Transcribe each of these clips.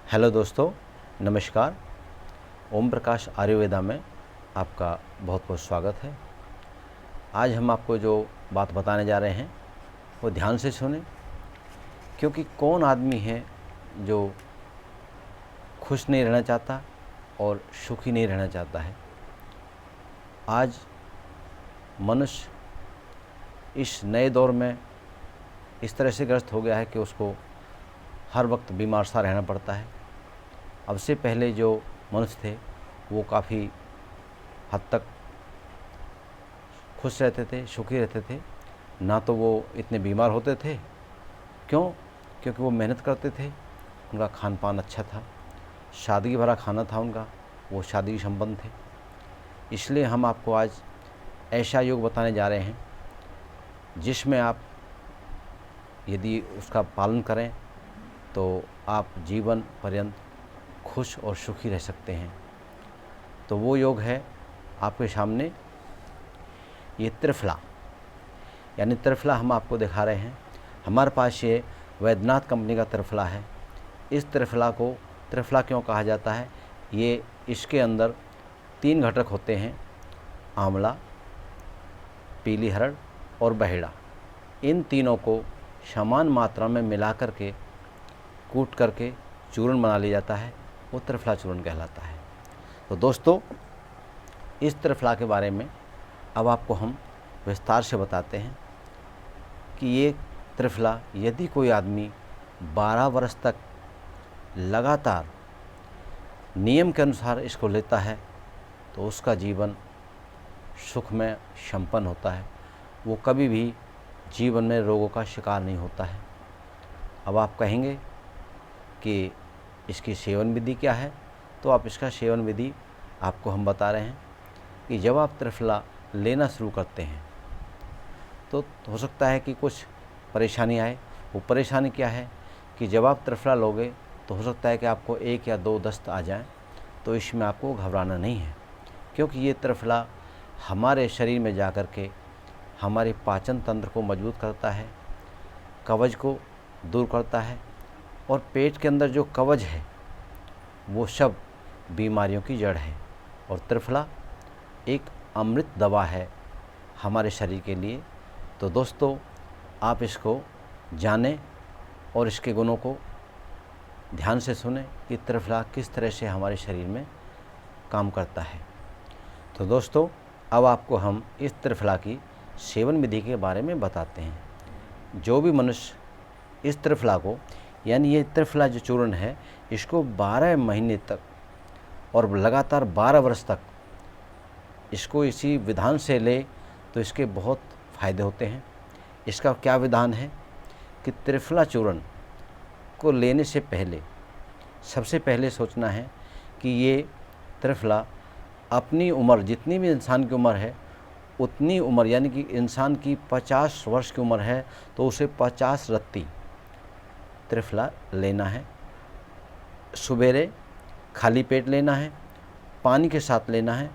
Hello दोस्तों, नमस्कार। ओम प्रकाश आयुर्वेदा में आपका बहुत बहुत स्वागत है। आज हम आपको जो बात बताने जा रहे हैं वो ध्यान से सुनें, क्योंकि कौन आदमी है जो खुश नहीं रहना चाहता और सुखी नहीं रहना चाहता है। आज मनुष्य इस नए दौर में इस तरह से ग्रस्त हो गया है कि उसको हर वक्त बीमार सा रहना पड़ता है। अब से पहले जो मनुष्य थे वो काफ़ी हद तक खुश रहते थे, सुखी रहते थे। ना तो वो इतने बीमार होते थे। क्यों? क्योंकि वो मेहनत करते थे, उनका खान पान अच्छा था, सादगी भरा खाना था उनका, वो सादगी संपन्न थे। इसलिए हम आपको आज ऐसा योग बताने जा रहे हैं जिसमें आप यदि उसका पालन करें तो आप जीवन पर्यंत खुश और सुखी रह सकते हैं। तो वो योग है आपके सामने ये त्रिफला, यानी त्रिफला हम आपको दिखा रहे हैं। हमारे पास ये वैद्यनाथ कंपनी का त्रिफला है। इस त्रिफला को त्रिफला क्यों कहा जाता है? ये इसके अंदर 3 घटक होते हैं, आंवला, पीली हरड़ और बहेड़ा। इन तीनों को समान मात्रा में मिला करके कूट करके चूर्ण बना लिया जाता है, वो त्रिफला चूर्ण कहलाता है। तो दोस्तों, इस त्रिफला के बारे में अब आपको हम विस्तार से बताते हैं कि ये त्रिफला यदि कोई आदमी 12 वर्ष तक लगातार नियम के अनुसार इसको लेता है तो उसका जीवन सुख में संपन्न होता है। वो कभी भी जीवन में रोगों का शिकार नहीं होता है। अब आप कहेंगे कि इसकी सेवन विधि क्या है? तो आप इसका सेवन विधि आपको हम बता रहे हैं कि जब आप त्रिफला लेना शुरू करते हैं तो हो सकता है कि कुछ परेशानी आए। वो परेशानी क्या है कि जब आप त्रिफला लोगे तो हो सकता है कि आपको 1 या 2 दस्त आ जाएं। तो इसमें आपको घबराना नहीं है, क्योंकि ये त्रिफला हमारे शरीर में जा कर के हमारे पाचन तंत्र को मजबूत करता है, कब्ज को दूर करता है, और पेट के अंदर जो कब्ज है वो सब बीमारियों की जड़ है। और त्रिफला एक अमृत दवा है हमारे शरीर के लिए। तो दोस्तों, आप इसको जानें और इसके गुणों को ध्यान से सुनें कि त्रिफला किस तरह से हमारे शरीर में काम करता है। तो दोस्तों, अब आपको हम इस त्रिफला की सेवन विधि के बारे में बताते हैं। जो भी मनुष्य इस त्रिफला को, यानी ये त्रिफला जो चूर्ण है, इसको 12 महीने तक और लगातार 12 वर्ष तक इसको इसी विधान से ले तो इसके बहुत फ़ायदे होते हैं। इसका क्या विधान है कि त्रिफला चूर्ण को लेने से पहले सबसे पहले सोचना है कि ये त्रिफला अपनी उम्र, जितनी भी इंसान की उम्र है उतनी उम्र, यानी कि इंसान की 50 वर्ष की उम्र है तो उसे 50 रत्ती त्रिफला लेना है। सुबेरे खाली पेट लेना है, पानी के साथ लेना है।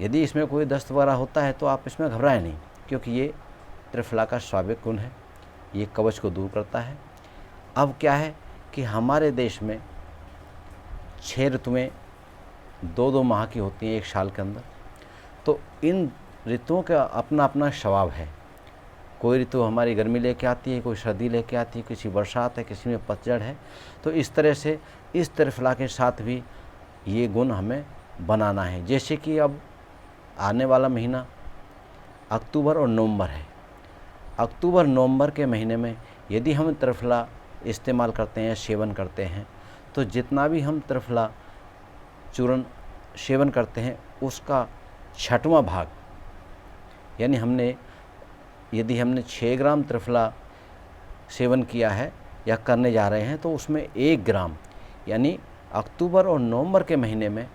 यदि इसमें कोई दस्त वगैरह होता है तो आप इसमें घबराएं नहीं, क्योंकि ये त्रिफला का स्वाभाविक गुण है, ये कब्ज को दूर करता है। अब क्या है कि हमारे देश में 6 ऋतुएँ 2-2 माह की होती हैं एक साल के अंदर। तो इन ऋतुओं का अपना अपना स्वभाव है। कोई ऋतु हमारी गर्मी लेके आती है, कोई सर्दी लेके आती है, किसी बरसात है, किसी में पतझड़ है। तो इस तरह से इस त्रिफला के साथ भी ये गुण हमें बनाना है। जैसे कि अब आने वाला महीना अक्टूबर और नवंबर है। अक्टूबर नवंबर के महीने में यदि हम त्रिफला इस्तेमाल करते हैं, सेवन करते हैं, तो जितना भी हम त्रिफला चूर्ण सेवन करते हैं उसका 6वां भाग, यानी यदि हमने 6 ग्राम त्रिफला सेवन किया है या करने जा रहे हैं तो उसमें 1 ग्राम, यानी अक्टूबर और नवंबर के महीने में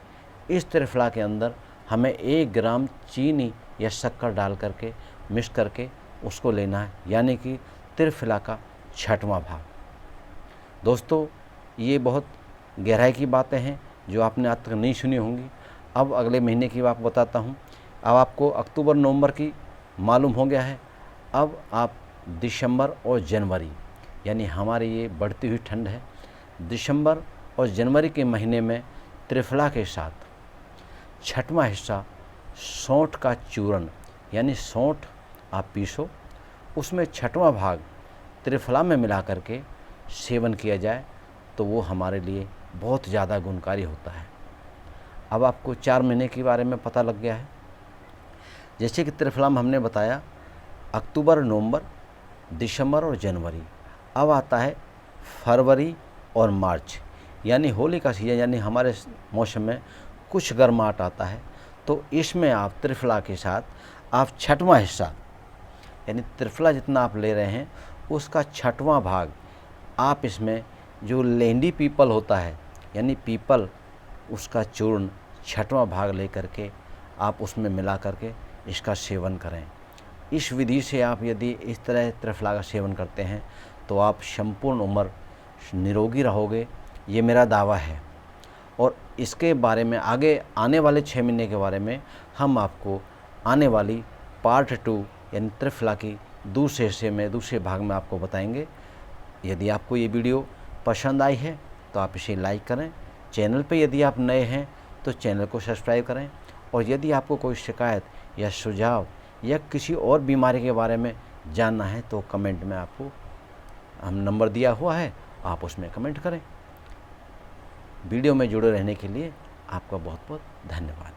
इस त्रिफला के अंदर हमें 1 ग्राम चीनी या शक्कर डाल करके मिक्स करके उसको लेना है, यानी कि त्रिफला का 6वां भाग। दोस्तों, ये बहुत गहराई की बातें हैं जो आपने आज तक नहीं सुनी होंगी। अब अगले महीने की बात बताता हूँ। अब आपको अक्टूबर नवंबर की मालूम हो गया है। अब आप दिसंबर और जनवरी, यानी हमारी ये बढ़ती हुई ठंड है, दिसंबर और जनवरी के महीने में त्रिफला के साथ 6वां हिस्सा सौंठ का चूर्ण, यानी सौंठ आप पीसो, उसमें 6वां भाग त्रिफला में मिला करके सेवन किया जाए तो वो हमारे लिए बहुत ज़्यादा गुणकारी होता है। अब आपको 4 महीने के बारे में पता लग गया है। जैसे कि त्रिफला में हमने बताया अक्टूबर, नवंबर, दिसंबर और जनवरी। अब आता है फरवरी और मार्च, यानी होली का सीज़न, यानी हमारे मौसम में कुछ गर्माहट आता है। तो इसमें आप त्रिफला के साथ आप 6वां हिस्सा, यानी त्रिफला जितना आप ले रहे हैं उसका 6वां भाग आप इसमें, जो लेंडी पीपल होता है यानी पीपल, उसका चूर्ण 6वां भाग ले करके आप उसमें मिला करके इसका सेवन करें। इस विधि से आप यदि इस तरह त्रिफला का सेवन करते हैं तो आप संपूर्ण उम्र निरोगी रहोगे, ये मेरा दावा है। और इसके बारे में आगे आने वाले 6 महीने के बारे में हम आपको आने वाली पार्ट 2 यानी त्रिफला की दूसरे हिस्से में, दूसरे भाग में आपको बताएंगे। यदि आपको ये वीडियो पसंद आई है तो आप इसे लाइक करें। चैनल पे यदि आप नए हैं तो चैनल को सब्सक्राइब करें। और यदि आपको कोई शिकायत या सुझाव या किसी और बीमारी के बारे में जानना है तो कमेंट में आपको हम नंबर दिया हुआ है, आप उसमें कमेंट करें। वीडियो में जुड़े रहने के लिए आपका बहुत बहुत धन्यवाद।